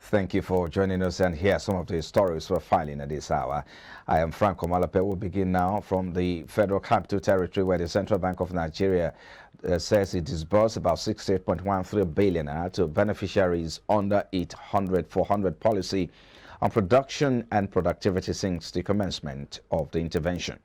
Thank you for joining us, and here are some of the stories we're filing at this hour. I am Frank Omalape. We'll begin now from the Federal Capital Territory, where the Central Bank of Nigeria says it disbursed about 68.13 billion to beneficiaries under its 100-400 policy on production and productivity since the commencement of the intervention.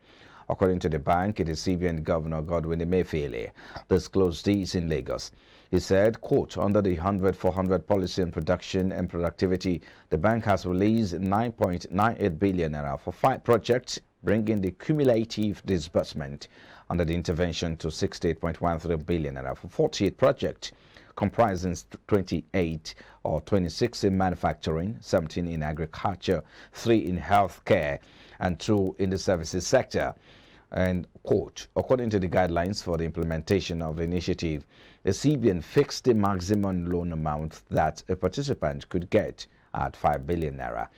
According to the bank, the CBN Governor Godwin Emefiele disclosed these in Lagos. He said, quote, under the 100-400 policy on production and productivity, the bank has released 9.98 billion naira for 5 projects, bringing the cumulative disbursement under the intervention to 68.13 billion naira for 48 projects, comprising 28 or 26 in manufacturing, 17 in agriculture, 3 in healthcare, and 2 in the services sector. And, quote, according to the guidelines for the implementation of the initiative, the CBN fixed the maximum loan amount that a participant could get at 5 billion naira.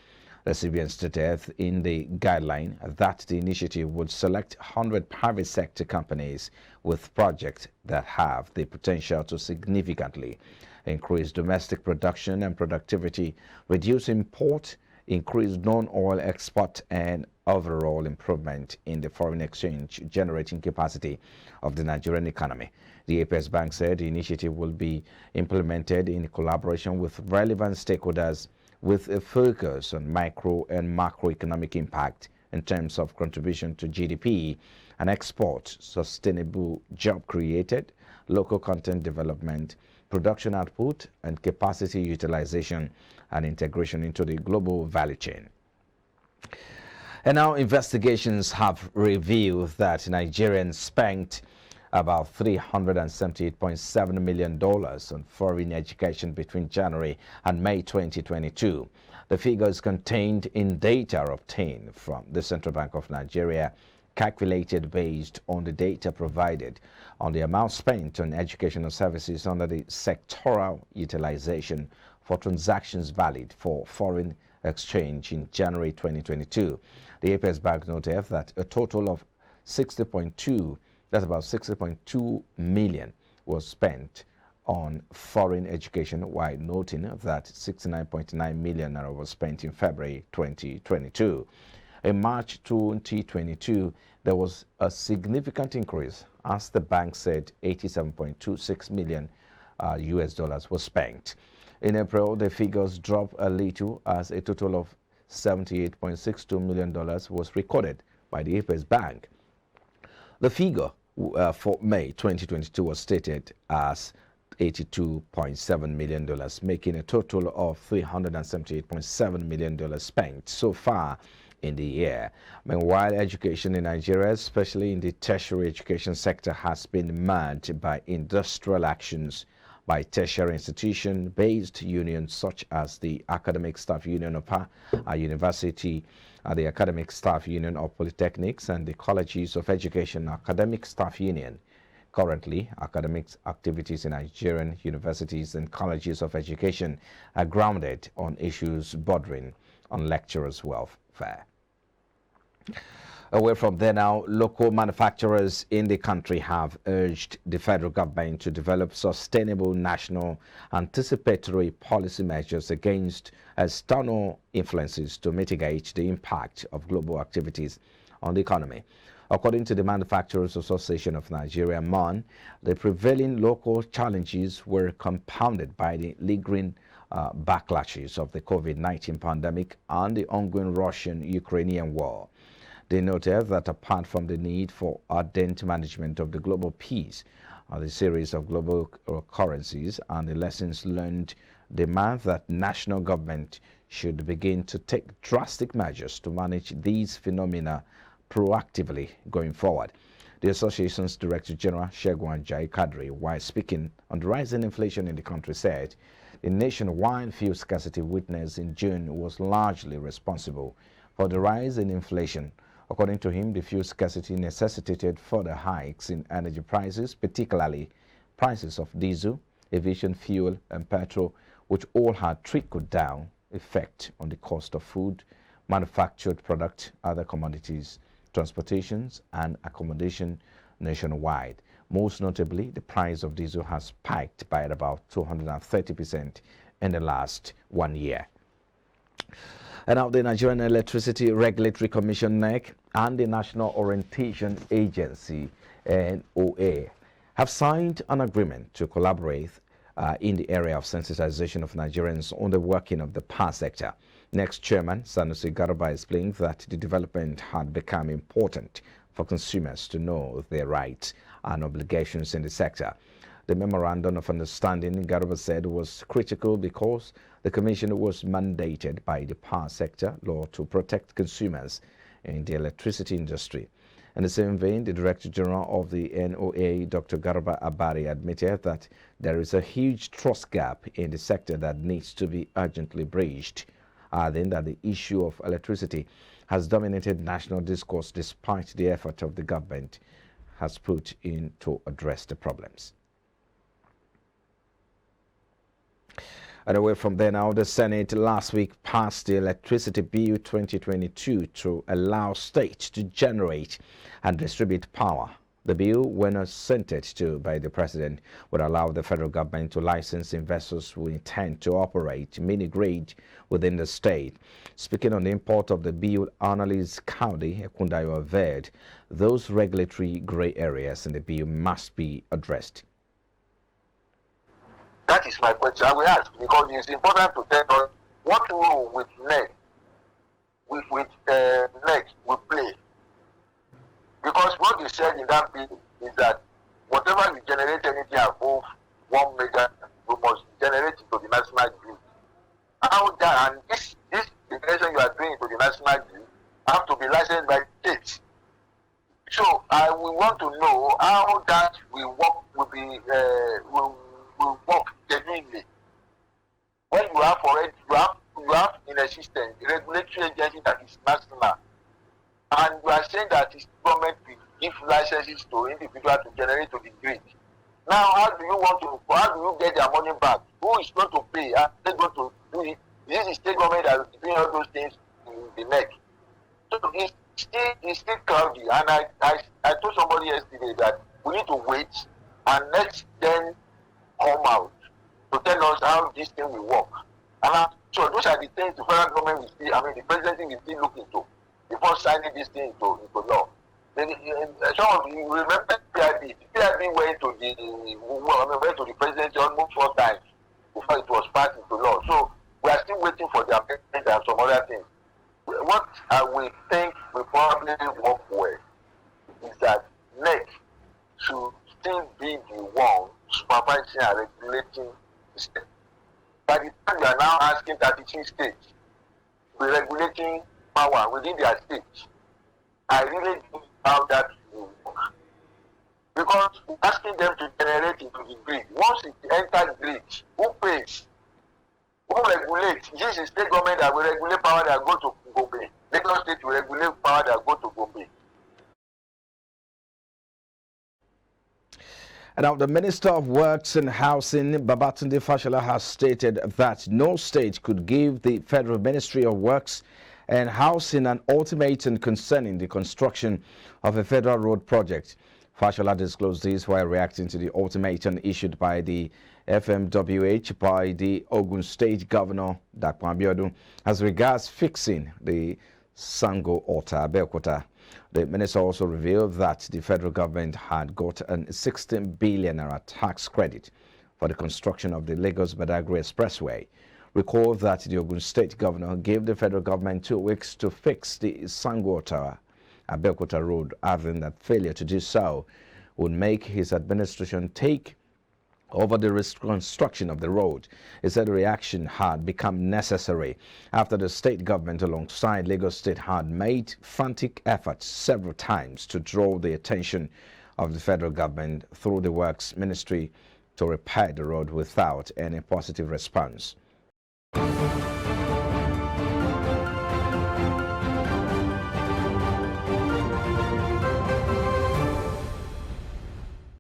The CBN stated in the guideline that the initiative would select 100 private sector companies with projects that have the potential to significantly increase domestic production and productivity, reduce import, increase non-oil export, and overall improvement in the foreign exchange generating capacity of the Nigerian economy. The Apex Bank said the initiative will be implemented in collaboration with relevant stakeholders with a focus on micro and macroeconomic impact in terms of contribution to GDP and export, sustainable job created, local content development, production output, and capacity utilization and integration into the global value chain. And now investigations have revealed that Nigerians spent about $378.7 million on foreign education between January and May 2022. The figure is contained in data obtained from the Central Bank of Nigeria, calculated based on the data provided on the amount spent on educational services under the sectoral utilization for transactions valid for foreign exchange in January 2022. The Apex Bank noted that a total of 60.2 million was spent on foreign education, while noting that 69.9 million was spent in February 2022. In March 2022, there was a significant increase, as the bank said 87.26 million US dollars was spent. In April, the figures dropped a little as a total of $78.62 million was recorded by the Apex Bank. The figure for May 2022 was stated as $82.7 million, making a total of $378.7 million spent so far in the year. Meanwhile, education in Nigeria, especially in the tertiary education sector, has been marred by industrial actions by tertiary institution-based unions such as the Academic Staff Union of a university, the Academic Staff Union of Polytechnics, and the Colleges of Education Academic Staff Union. Currently, academic activities in Nigerian universities and colleges of education are grounded on issues bordering on lecturers' welfare. Away from there now, local manufacturers in the country have urged the federal government to develop sustainable national anticipatory policy measures against external influences to mitigate the impact of global activities on the economy. According to the Manufacturers Association of Nigeria, MAN, the prevailing local challenges were compounded by the lingering backlashes of the COVID-19 pandemic and the ongoing Russian-Ukrainian war. They noted that apart from the need for ardent management of the global peace, the series of global occurrences and the lessons learned demand that national government should begin to take drastic measures to manage these phenomena proactively going forward. The association's Director General Segun Ajayi Kadri, while speaking on the rising inflation in the country, said the nationwide fuel scarcity witnessed in June was largely responsible for the rise in inflation. According to him, the fuel scarcity necessitated further hikes in energy prices, particularly prices of diesel, aviation fuel, and petrol, which all had trickled down effect on the cost of food, manufactured product, other commodities, transportations, and accommodation nationwide. Most notably, the price of diesel has spiked by about 230% in the last 1 year. And now the Nigerian Electricity Regulatory Commission (NERC) and the National Orientation Agency (NOA) have signed an agreement to collaborate in the area of sensitization of Nigerians on the working of the power sector. NERC Chairman Sanusi Garba explained that the development had become important for consumers to know their rights and obligations in the sector. The memorandum of understanding, Garba said, was critical because the Commission was mandated by the power sector law to protect consumers in the electricity industry. In the same vein, the Director General of the NOA, Dr. Garba Abari, admitted that there is a huge trust gap in the sector that needs to be urgently bridged, adding that the issue of electricity has dominated national discourse despite the effort of the government has put in to address the problems. And away from there now, the Senate last week passed the Electricity Bill 2022 to allow states to generate and distribute power. The bill, when assented to by the President, would allow the federal government to license investors who intend to operate mini-grid within the state. Speaking on the import of the bill, Analyst Kaudi Ekundayo averred those regulatory gray areas in the bill must be addressed. That is my question. I will ask because it's important to tell us what role with NERC, NERC will play. Because what you said in that bill is that whatever you generate anything above 1 mega, you must generate into the national grid. How that and this generation you are doing into the national grid have to be licensed by the state. So I will want to know how that will work will work genuinely. When you have already you have in existence a regulatory agency that is national, and you are saying that the government will give licenses to individuals to generate to the grid. Now, how do you get their money back? Who is going to pay? Are they going to do it? Is it the state government that is doing all those things in the NERC? So it's still cloudy, and I told somebody yesterday that we need to wait and let them come out to tell us how this thing will work. And so those are the things the federal government will see, the presidency will still look into before signing this thing into law. Then, some of you remember PIB. PIB went to the presidency almost 4 times before it was passed into law. So we are still waiting for the amendment and some other things. What we think will probably work well is that NERC should still be the one supervising and regulating the state. By the time you are now asking 36 states to be regulating power within their states, I really don't know how that will work. Because asking them to generate into the grid, once it enters grid, who pays? Who regulates? This is state government that will regulate power that go to Gombe. Lagos State will regulate power that go to Gombe. And now the Minister of Works and Housing, Babatunde Fashola, has stated that no state could give the Federal Ministry of Works and Housing an ultimatum concerning the construction of a federal road project. Fashola disclosed this while reacting to the ultimatum issued by the FMWH by the Ogun State Governor, Dapo Abiodun, as regards fixing the Sango Ota Abeokuta. The minister also revealed that the federal government had got a 16 billion naira tax credit for the construction of the Lagos-Badagry Expressway. Recall that the Ogun State Governor gave the federal government 2 weeks to fix the Sango Ota Abeokuta Road, adding that failure to do so would make his administration take over the reconstruction of the road. He said the reaction had become necessary after the state government alongside Lagos State had made frantic efforts several times to draw the attention of the federal government through the Works Ministry to repair the road without any positive response.